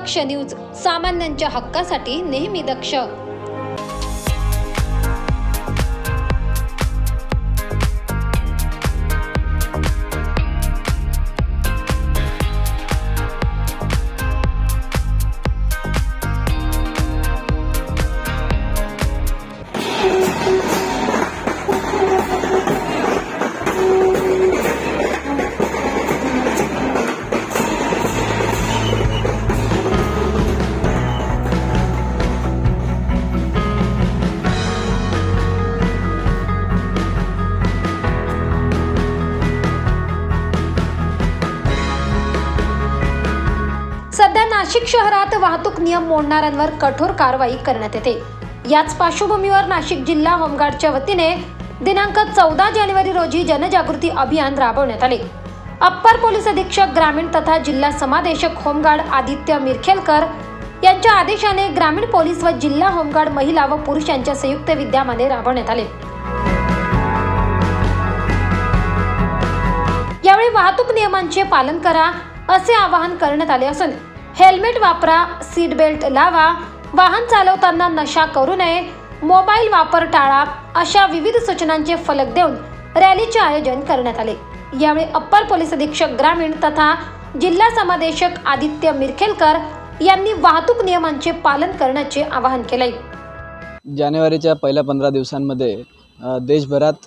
दक्ष news, सामान्यांच्या हक्कासाठी नेहमी दक्ष। सध्या नाशिक शहरात वाहतूक नियम मोडणाऱ्यांवर कठोर कारवाई करण्यात येते। याच पार्श्वभूमीवर नाशिक जिल्हा होमगार्डच्या वतीने दिनांक 14 जानेवारी रोजी जनजागृती अभियान राबवण्यात आले। अप्पर पोलीस अधीक्षक ग्रामीण तथा जिल्हा समादेशक होमगार्ड आदित्य मिरखेलकर यांच्या आदेशाने ग्रामीण पोलीस व जिल्हा होमगार्ड महिला व पुरुषांच्या संयुक्त विद्यमाने राबवण्यात आले। यावेळी वाहतूक नियमांचे पालन करा असे आवाहन करण्यात आले असून हेल्मेट वापरा, सीट बेल्ट लावा, वाहन चालवताना नशा करू नये, मोबाईल वापर टाळा अशा विविध सूचनांचे फलक देऊन रॅलीचे आयोजन करण्यात आले। यावेळी अप्पर पोलीस अधीक्षक ग्रामीण तथा जिल्हा समादेशक आदित्य मिरखेलकर यांनी वाहतूक नियमांचे पालन करण्याचे आवाहन केले। जानेवारीच्या पहिल्या 15 दिवसांमध्ये देशभरात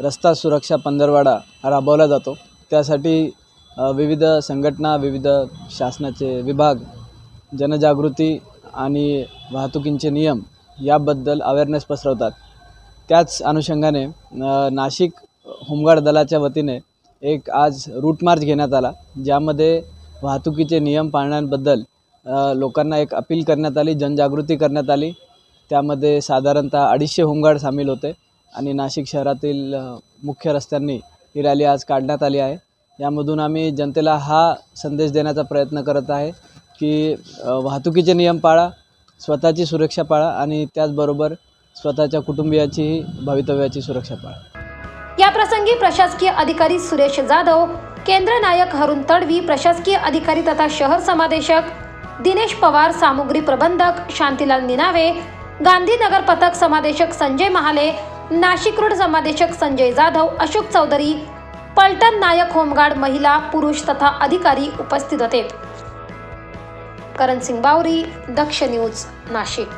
रस्ता सुरक्षा पंधरवडा राबवला जातो। त्यासाठी विविध संघटना, विविध शासनाचे विभाग जनजागृती आणि वाहतुकीचे नियम याबद्दल अवेअरनेस पसरवतात। त्याच अनुषंगाने नाशिक होमगार्ड दलाच्या वतीने एक आज रूट मार्च घेण्यात आला, ज्यामध्ये वाहतुकीचे नियम पाळण्याबद्दल लोकांना एक अपील करण्यात आली, जनजागृती करण्यात आली। त्यामध्ये साधारणतः 250 होमगार्ड सामील होते आणि नाशिक शहरातील मुख्य रस्त्यांनी ही रॅली आज काढण्यात आली आहे। यामधून आम्ही जनतेला हा संदेश देण्याचा प्रयत्न करत आहे की वाहतुकीचे नियम पाळा, स्वतःची सुरक्षा पाळा आणि त्याचबरोबर स्वतःच्या कुटुंबियाची भवितव्याची सुरक्षा पाळा। या प्रसंगी प्रशासकीय अधिकारी सुरेश जाधव, केंद्र नायक हरुण तडवी, प्रशासकीय अधिकारी तथा शहर समादेशक दिनेश पवार, सामुग्री प्रबंधक शांतीलाल निनावे, गांधीनगर पथक समादेशक संजय महाले, नाशिक रोड समादेशक संजय जाधव, अशोक चौधरी, पलटन नायक होमगार्ड महिला पुरुष तथा अधिकारी उपस्थित होते। करण सिंग बावरी, दक्ष न्यूज, नाशिक।